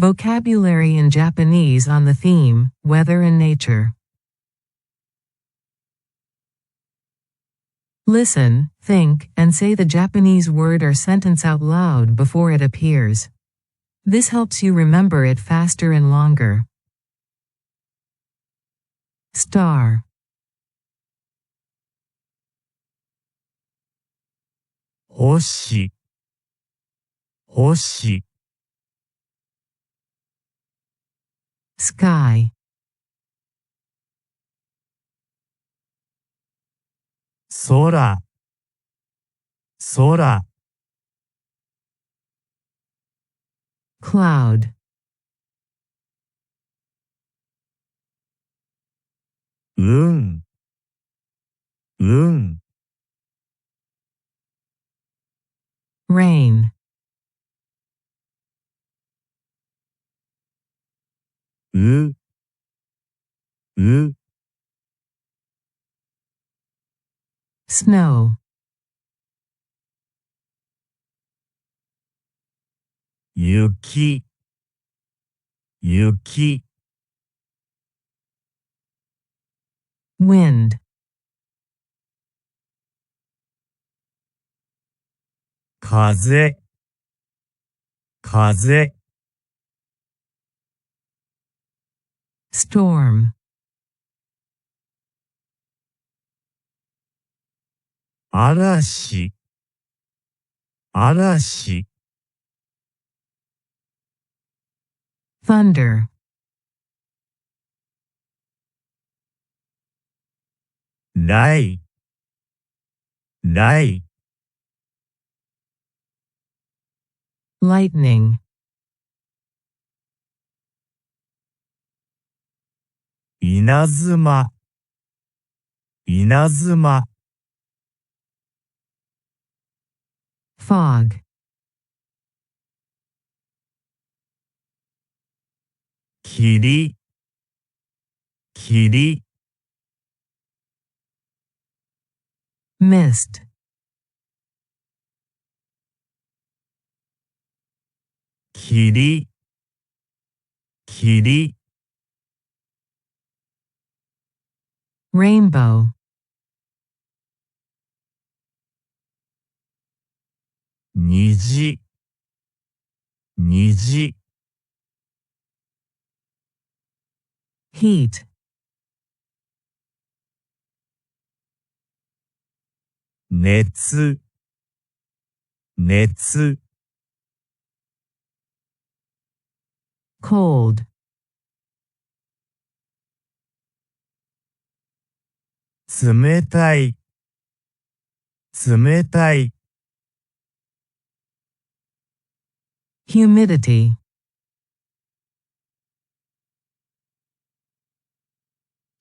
Vocabulary in Japanese on the theme, weather and nature. Listen, think, and say the Japanese word or sentence out loud before it appears. This helps you remember it faster and longer. Star. Hoshi. Hoshi. Sky. Sora. Sora. Cloud.運。運。Rain. う。う。Snow. 雪。雪。Wind. 風。風。Storm. 嵐。嵐。Thunder. 雷。雷。Lightning. 稲妻。稲妻。Fog. 霧。霧。Mist. 霧。霧。Rainbow. 虹。虹。Heat. 熱。熱。Cold. 冷たい。冷たい。Humidity.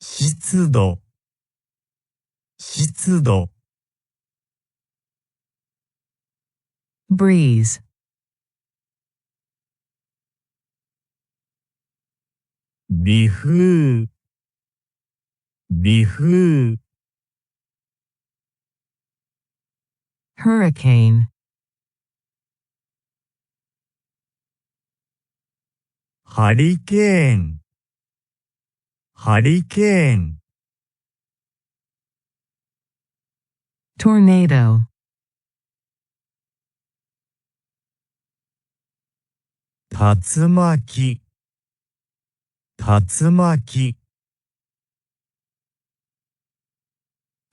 湿度。湿度。Breeze. 微風。微風。Hurricane. ハリケーン。ハリケーン。Tornado. 竜巻。竜巻。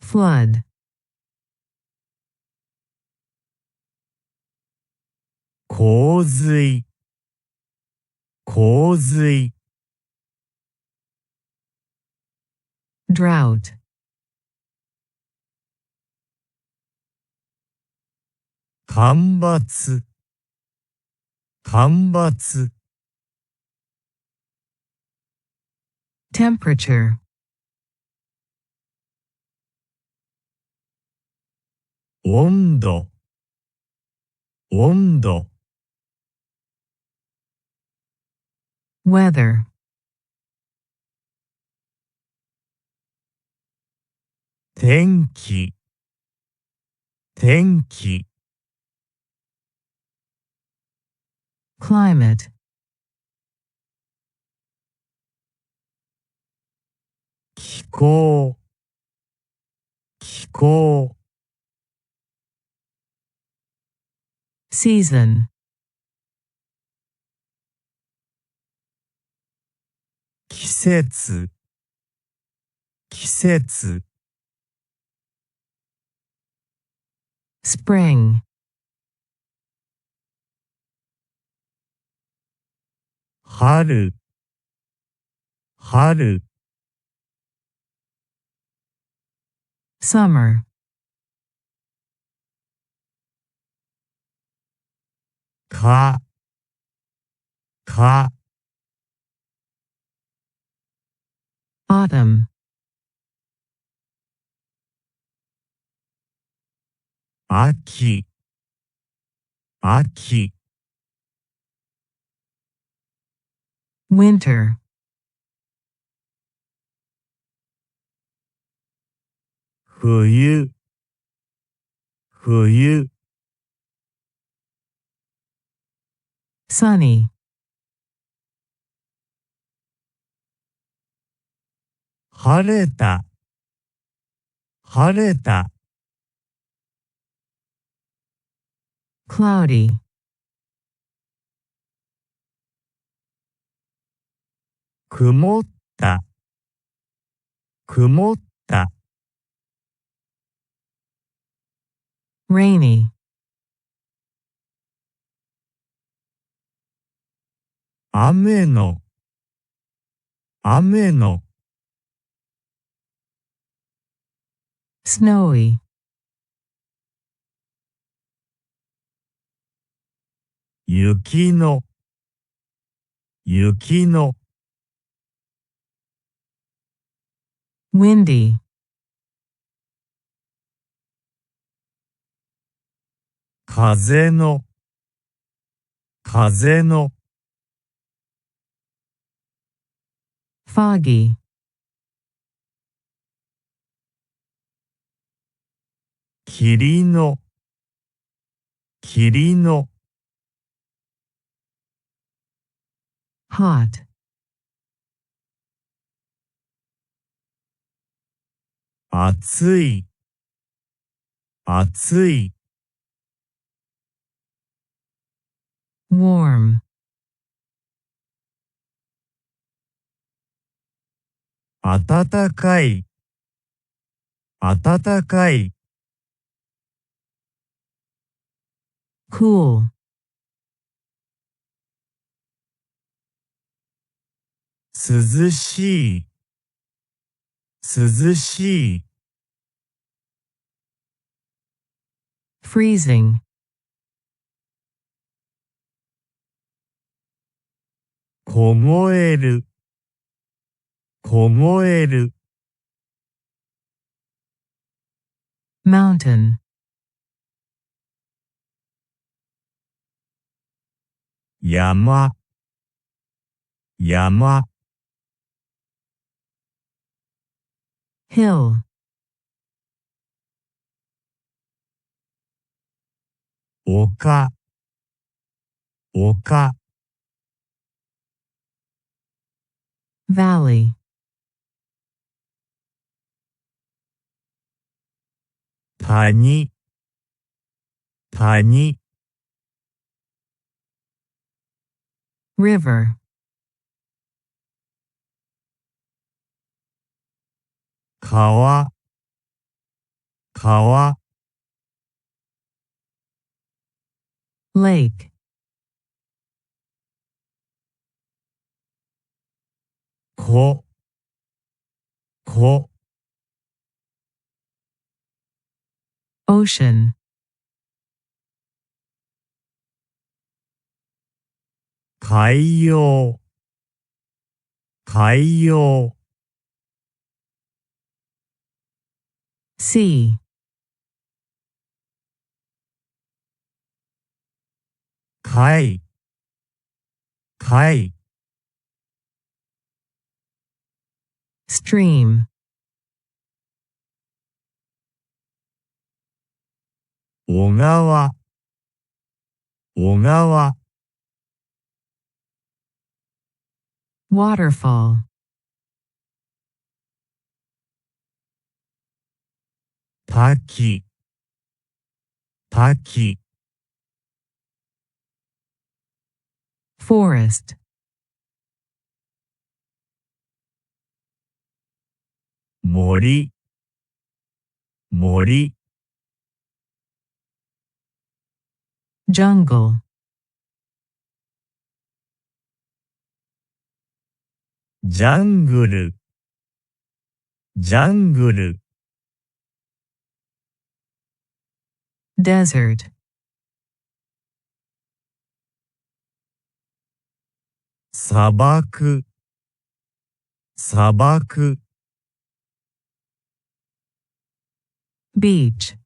Flood. 洪水。洪水。Drought. 干ばつ。干ばつ。Temperature. 温度。温度。Weather. 天気。天気。Climate. 気候、気候、season, 季節、季節、spring, 春、春、summer, か、か、autumn, 秋、秋、winter, 冬、冬、sunny, 晴れた、晴れた、cloudy, 曇った、曇った、rainy, 雨の、雨の、snowy, 雪の、雪の、windy, 風の、風の、foggy, 霧の、霧の、hot, 暑い、暑い、warm, 暖かい、暖かい、cool, 涼しい、涼しい、freezing, 凍える、凍える、mountain, 山、山、hill, 丘、丘、valley, 谷、谷、river, 川、川、lake, 湖、湖、ocean, 海洋、海洋、sea, 海、海、stream, 小川、小川、waterfall, 滝、滝、forest, 森、森、jungle, ジャングル、ジャングル、desert, 砂漠、砂漠、beach,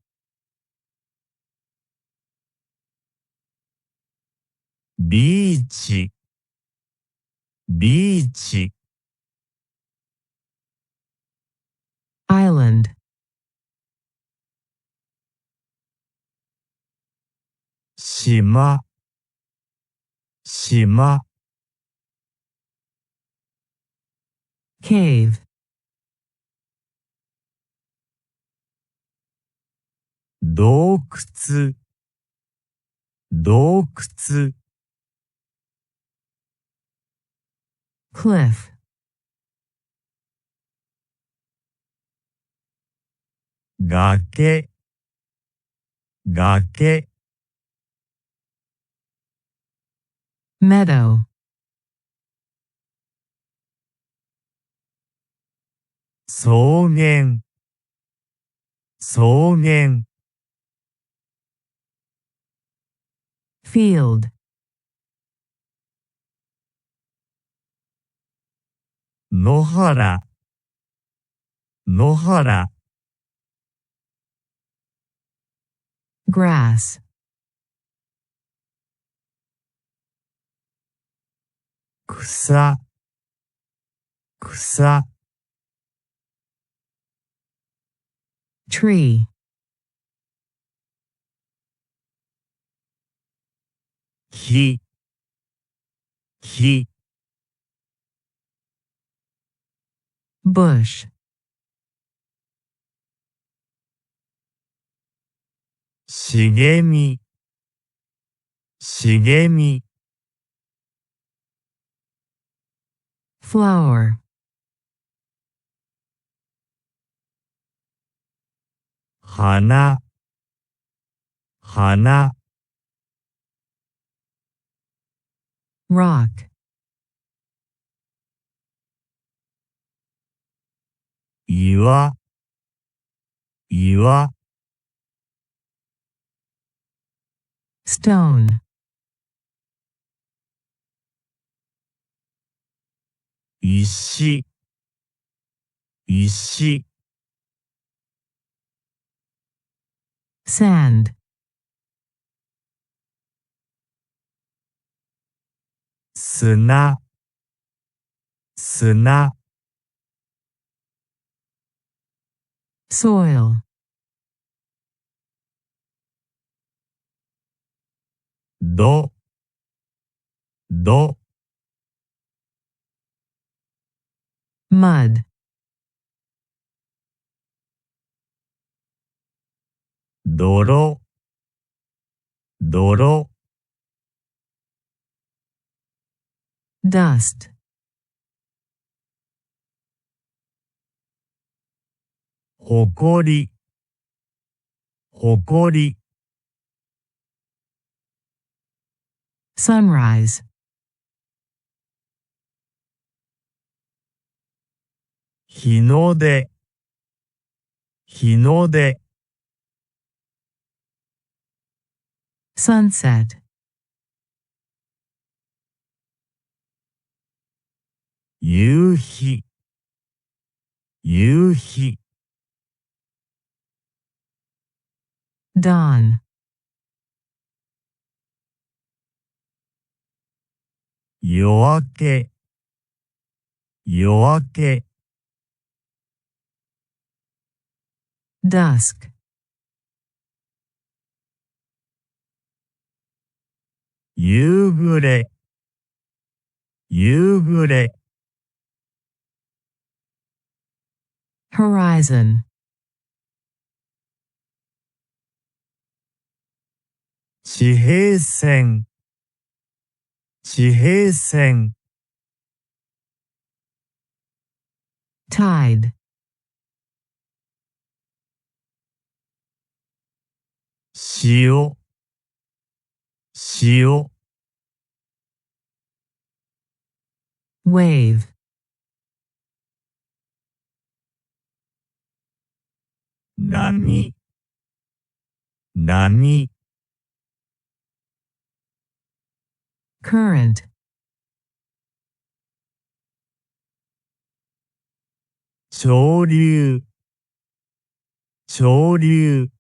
ビーチ、ビーチ、island, 島、島、cave, 洞窟、洞窟、cliff, 崖、崖、meadow, 草原、草原、field, 野原、野原、grass, 草、草、tree, 木、木、bush, 茂み、茂み、flower, 花、花、rock, 岩、岩、stone, 石、石、sand, 砂、砂、soil, 土、土、mud, 泥、泥、dust, ほこり、ほこり、sunrise, 日の出、日の出、sunset, 夕日、夕日、dawn, 夜明け、夜明け、dusk, 夕暮れ、夕暮れ、horizon, 地平線、地平線、tide, 潮、潮、wave, 波、波、current, 潮流、潮流、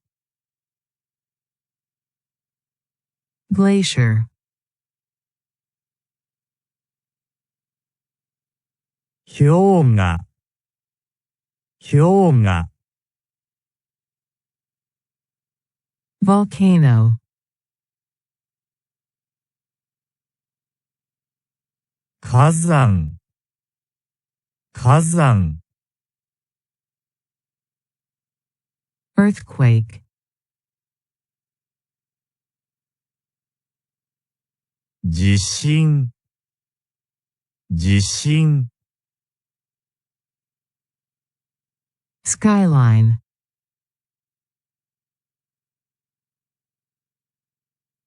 glacier, 氷河、氷河、volcano, 火山、火山、earthquake, 地震、地震、skyline,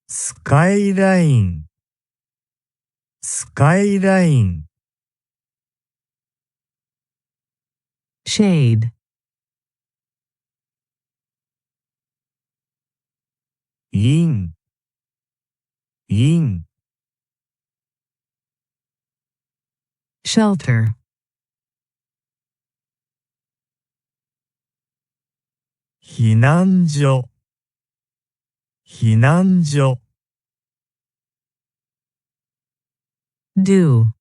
スカイライン、スカイライン、shade, 陰、陰、shelter, 避難所、避難所、dew,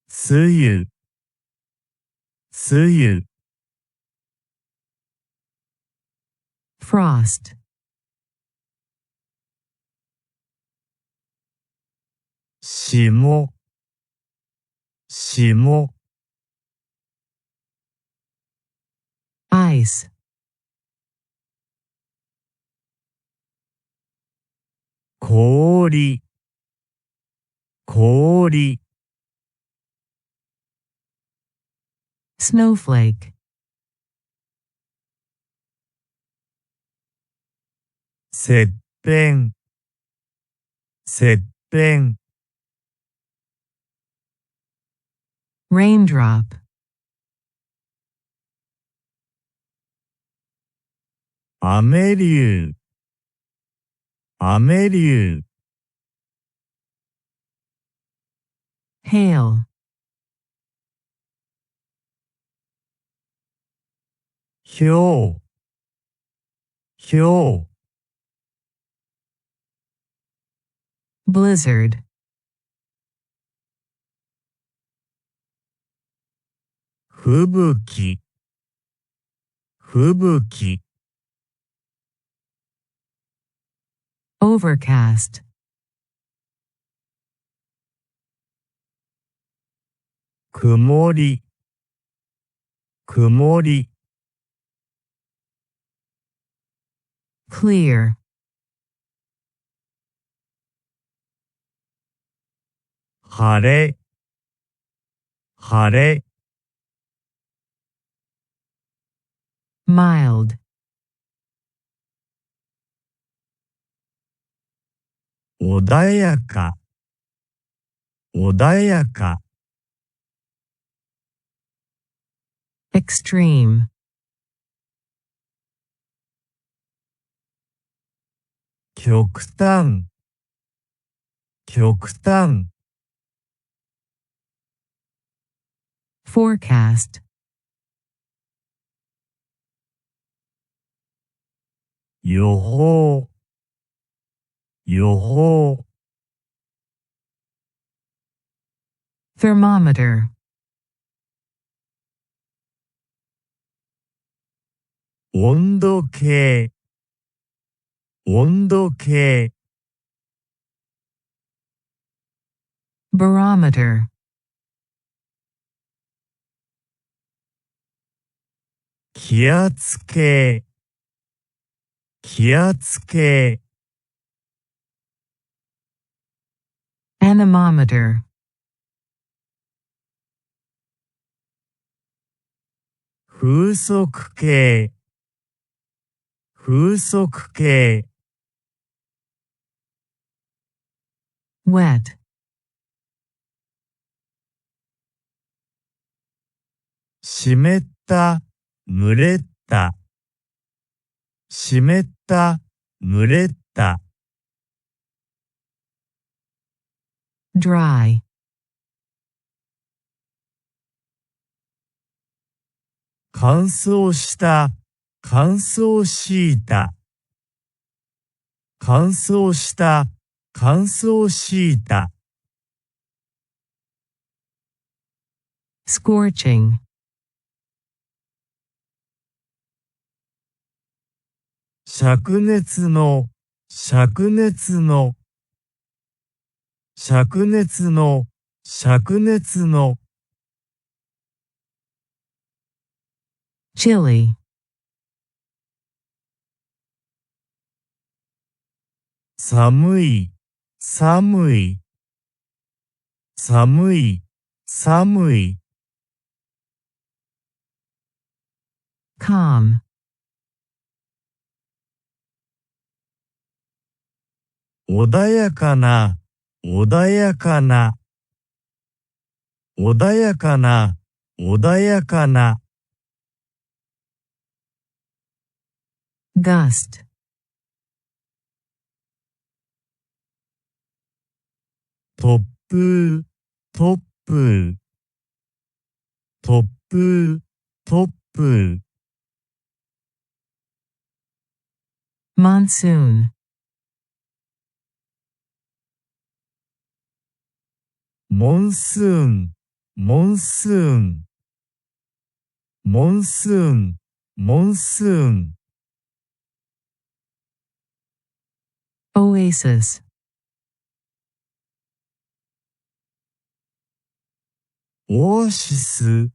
梅雨、梅雨、frost, 霜、霜、ice, 氷、氷、snowflake, 切片、切片、raindrop, 雨竜、雨竜、hail, ひょう、ひょう、blizzard, 吹雪、吹雪、overcast, 曇り、曇り、clear, 晴れ、晴れ、mild, 穏やか、穏やか、extreme, 極端、極端、forecast, 予報、予報、thermometer, 温度計、温度計、温度計、barometer, 気圧計、気圧計 anemometer, 風速計風速計 wet, 湿った濡れた湿った濡れた dry, 乾燥した乾燥シータ乾燥した乾燥シータ scorching, 灼熱の灼熱の灼熱の灼熱の chilly, 寒い寒い寒い寒い calm, 穏やかな穏やかな穏やかな穏やかな gust, 突風突風突風突風 monsoon, モンスーンモンスーンモンスーンモンスーン oasis, オアシス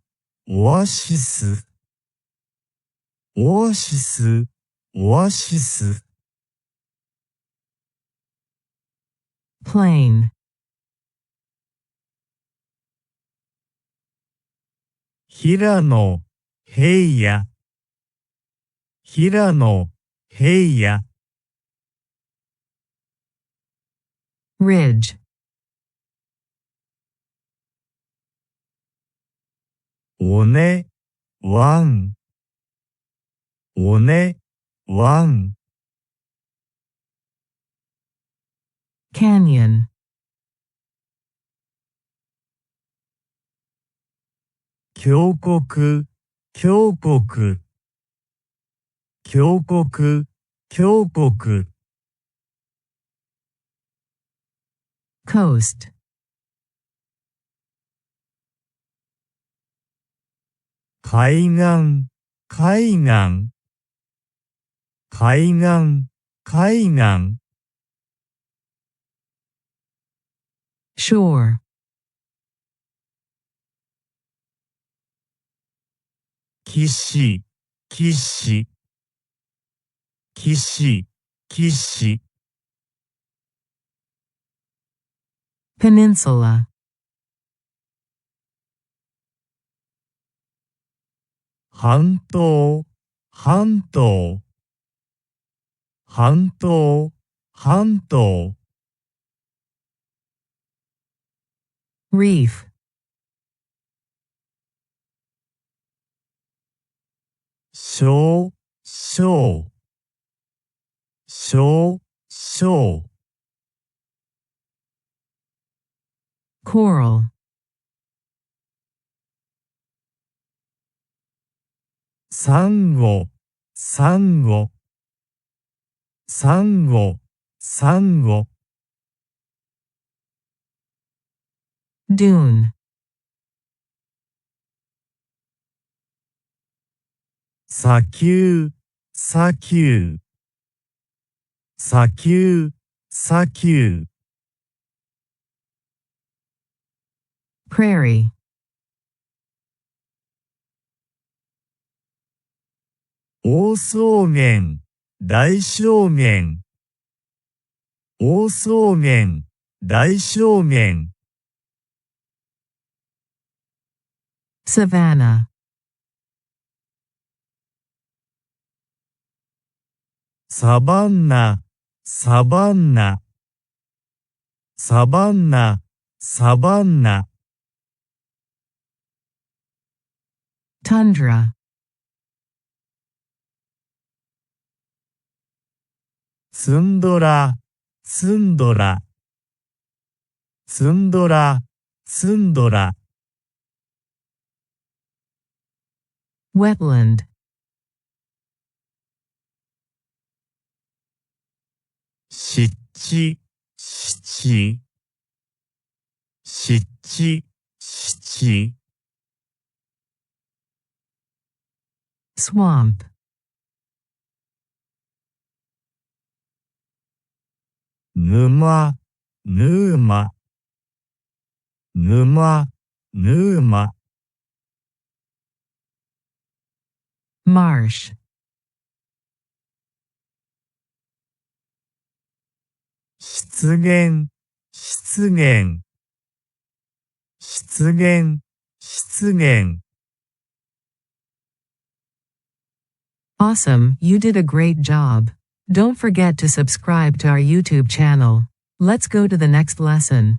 オアシスオアシスオアシス plain, 平野平野平野平野 ridge, 尾根湾尾根湾 canyon, 峡谷峡谷峡谷峡谷 coast, 海岸海岸海岸海岸 shore, 岸岸岸岸 peninsula, 半島半島半島半島 reef, 小小小小 coral, サンゴサンゴサンゴサンゴ dune, 砂丘砂丘砂丘砂丘 prairie, 大草原大正面大そうめん大正面 Savannah. サバンナサバンナサバンナサバンナ Tundra. ツンドラツンドラツンドラツンドラ Wetland. 湿地湿地湿地湿地 Swamp. 沼沼沼沼 Marsh. 湿原湿原湿原湿原 Awesome, you did a great job. Don't forget to subscribe to our YouTube channel. Let's go to the next lesson.